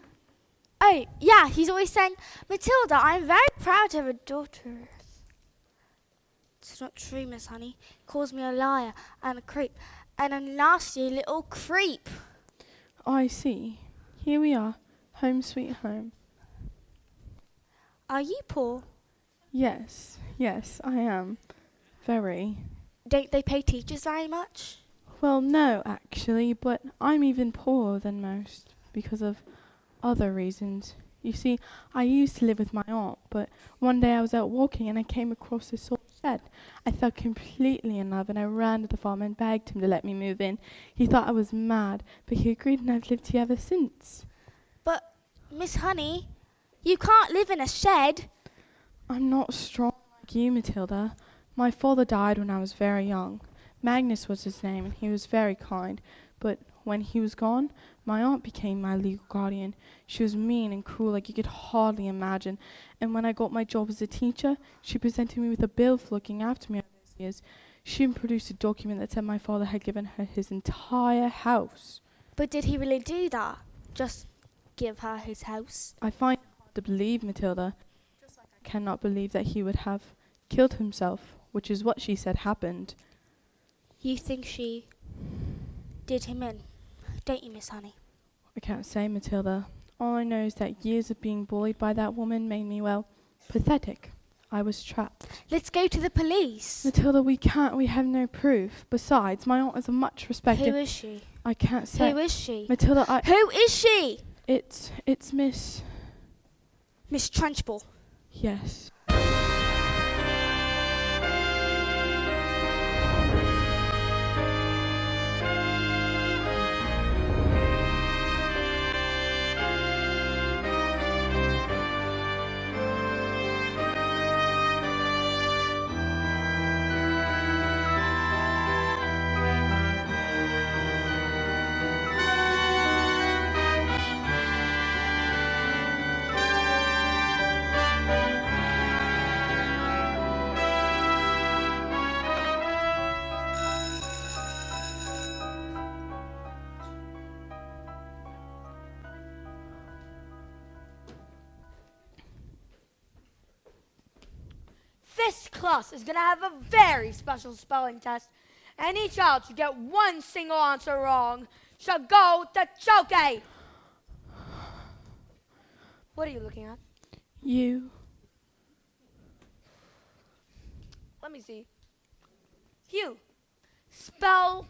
Oh, yeah, he's always saying, Matilda, I'm very proud to have a daughter. It's not true, Miss Honey. He calls me a liar and a creep and a nasty little creep. I see. Here we are. Home sweet home. Are you poor? Yes, I am. Very. Don't they pay teachers very much? Well, no, actually, but I'm even poorer than most because of other reasons. You see, I used to live with my aunt, but one day I was out walking and I came across this old shed. I fell completely in love and I ran to the farmer and begged him to let me move in. He thought I was mad, but he agreed and I've lived here ever since. But, Miss Honey, you can't live in a shed. I'm not strong like you, Matilda. My father died when I was very young. Magnus was his name and he was very kind, but When he was gone, my aunt became my legal guardian. She was mean and cruel like you could hardly imagine. And when I got my job as a teacher, she presented me with a bill for looking after me all those years. She even produced a document that said my father had given her his entire house. But did he really do that? Just give her his house? I find it hard to believe, Matilda. Just like I cannot believe that he would have killed himself, which is what she said happened. You think she did him in, don't you, Miss Honey? I can't say, Matilda. All I know is that years of being bullied by that woman made me, well, pathetic. I was trapped. Let's go to the police. Matilda, we can't. We have no proof. Besides, my aunt is a much respected... Who is she? I can't say. Who is she? Matilda, Who is she? It's Miss... Miss Trunchbull. Yes. This class is going to have a very special spelling test. Any child should get one single answer wrong shall go to choky. What are you looking at? You. Let me see. Hugh. Spell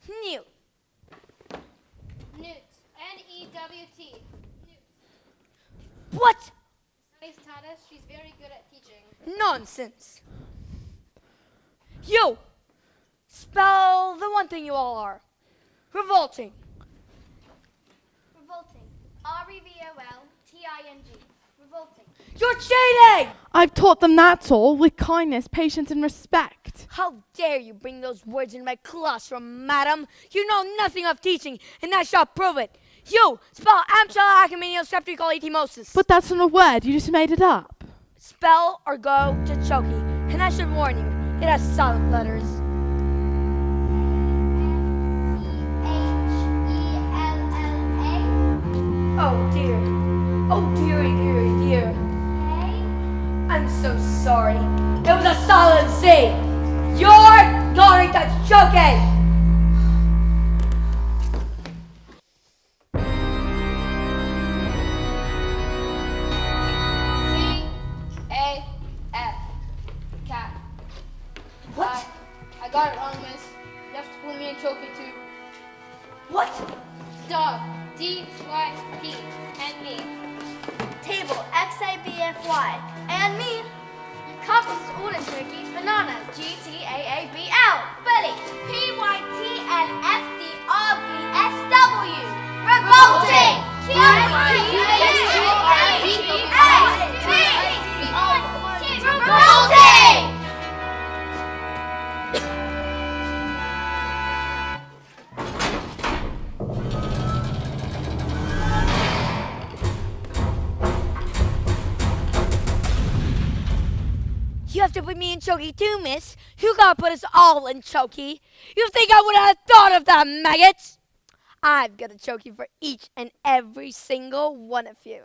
new. Newt. N-E-W-T. What? Miss taught us she's very good at teaching. Nonsense. You. Spell the one thing you all are. Revolting. Revolting. R-E-V-O-L-T-I-N-G. Revolting. You're cheating! I've taught them, that's all, with kindness, patience, and respect. How dare you bring those words in my classroom, madam? You know nothing of teaching, and I shall prove it. You, spell Amshalacameniosepticalitimosis. But that's not a word, you just made it up. Spell or go to choky, and I should warn you, it has silent letters. C-H-E-L-L-A. Oh dear. Oh dearie, dearie, dear. I'm so sorry. It was a silent C. You're going to choky. C-A-F. Cat. What? I got it wrong, miss. You have to put me in choky too. What? Dog. D-Y-P. And me. Table. X-A-B-F-Y. And me. Compass is all in Turkey. Banana. G-T-A-A-B-L. Belly. P-Y-T-N-F-D-R-B-S-W. Revolting. Revolting. You have to put me in choky too, miss. You gotta put us all in choky. You think I would have thought of that, maggots? I've got a choky for each and every single one of you.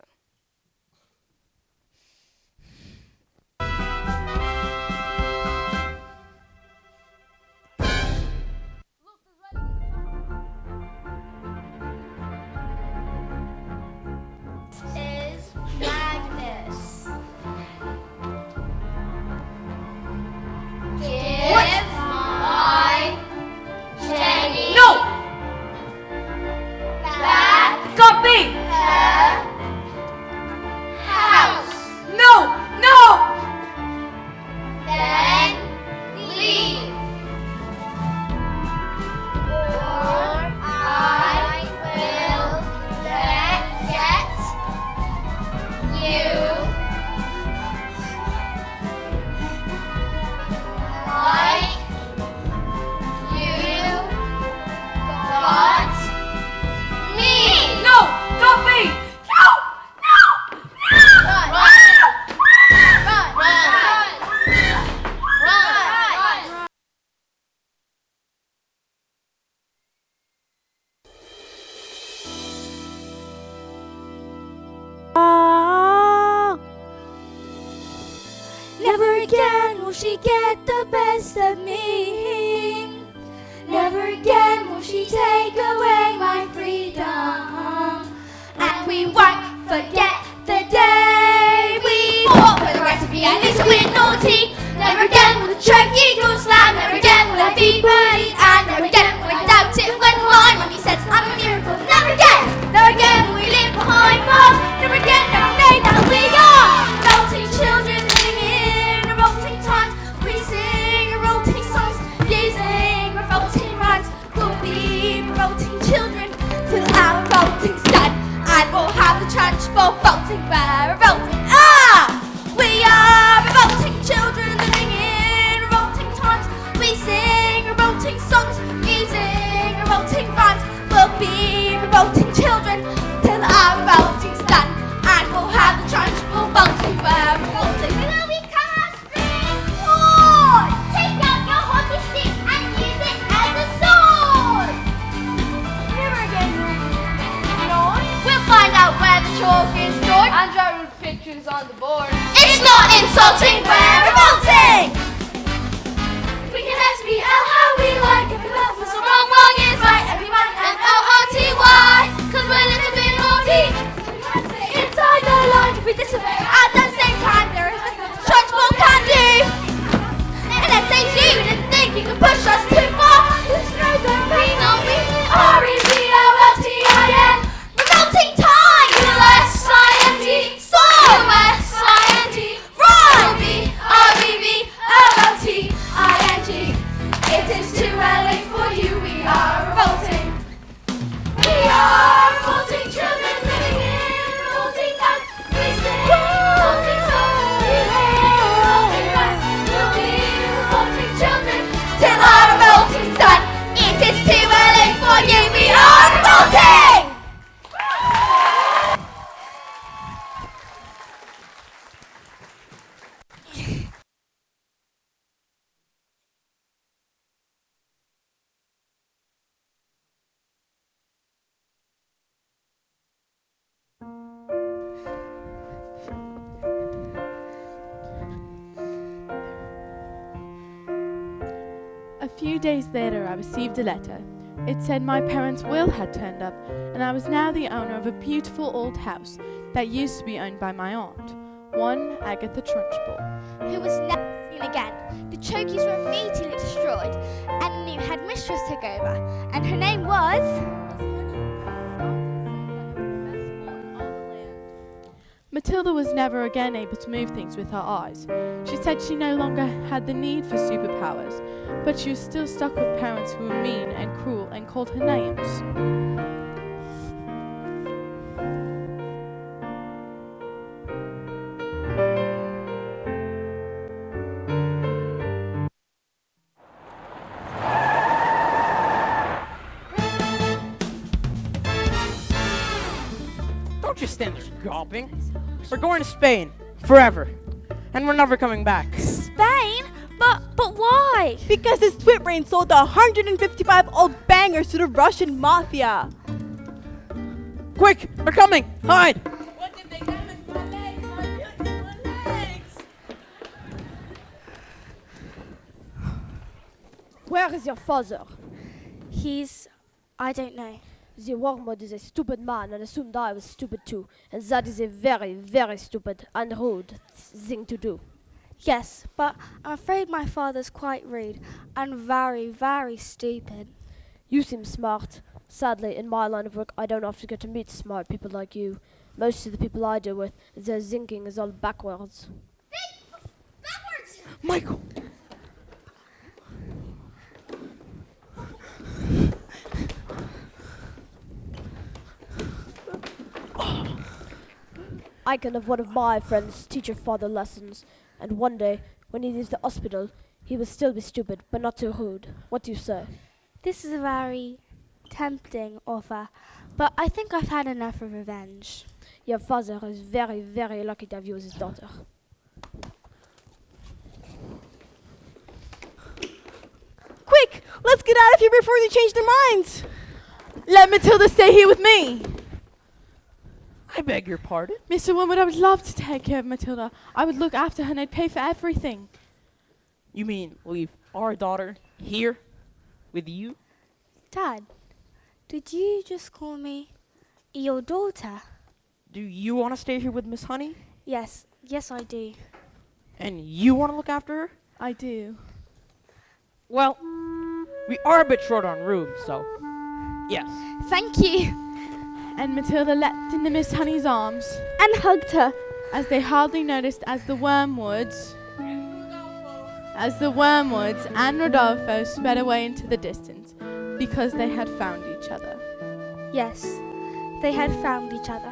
Is Magnus. Give my Jenny. No! Back Copy! her Never again will she get the best of me. Never again will she take away my freedom. And we won't forget the day we fought for the right to be a little bit naughty. Never again will the turkey go slam. Never again will I be pretty. And never again will I doubt it when my mommy says I'm a miracle. Never again will we live behind bars. Never again, never made that we are revolting children living in revolting times. We sing revolting songs, using revolting rhymes. We'll be revolting children till our revolting's done. And we'll have the Trunchbull revolting bear revolting. We are revolting children living in revolting times. We sing revolting songs, using revolting rhymes. We'll be revolting children till our revolting's done. And we'll have the Trunchbull revolting bear revolting. Will we come out spring? Or take out your hockey stick and use it as a sword. Never again will we ignored. We'll find out where the chalk is stored And draw rude pictures on the board. It's not insulting, we're revolting! We can SBL how we like. If we love what's wrong, wrong is right. Everyone MLRTY, cause we're a little bit naughty. Inside the lines, if we disobey at the same time, there is a Trunchbull can do. And let's say you didn't think you could push us too far. We know we are REVOLTIN. Revolting time! USIND, song! USIND, rhyme! REVOLTING. It is too early for you, we are revolting. We are revolting children living in revolting times. We sing revolting songs, we sing revolting rhymes. We'll be revolting children till our revolting's done. It is too early for you, we are revolting! A few days later, I received a letter. It said my parents' will had turned up, and I was now the owner of a beautiful old house that used to be owned by my aunt, one Agatha Trunchbull. Who was never seen again. The chokies were immediately destroyed, and a new headmistress took over, and her name was... Matilda was never again able to move things with her eyes. She said she no longer had the need for superpowers, but she was still stuck with parents who were mean and cruel and called her names. Don't just stand there gawping. We're going to Spain forever, and we're never coming back. Spain? But why? Because his twit brain sold the 155 old bangers to the Russian mafia. Quick, they're coming! Hide! What did they damage my legs? My beautiful legs! Where is your father? I don't know. The wormwood is a stupid man and assumed I was stupid too. And that is a very, very stupid and rude thing to do. Yes, but I'm afraid my father's quite rude and very, very stupid. You seem smart. Sadly, in my line of work, I don't often get to meet smart people like you. Most of the people I deal with, their thinking is all backwards. Backwards! Michael! I can have one of my friends teach your father lessons, and one day, when he leaves the hospital, he will still be stupid, but not too rude. What do you say? This is a very tempting offer, but I think I've had enough of revenge. Your father is very, very lucky to have you as his daughter. Quick, let's get out of here before they change their minds. Let Matilda stay here with me. I beg your pardon? Mr. Wormwood, I would love to take care of Matilda. I would look after her and I'd pay for everything. You mean leave our daughter here with you? Dad, did you just call me your daughter? Do you want to stay here with Miss Honey? Yes, I do. And you want to look after her? I do. Well, we are a bit short on room, so yes. Thank you. And Matilda leapt into Miss Honey's arms And hugged her. as they hardly noticed as the Wormwoods and Rodolfo sped away into the distance because they had found each other. Yes, they had found each other.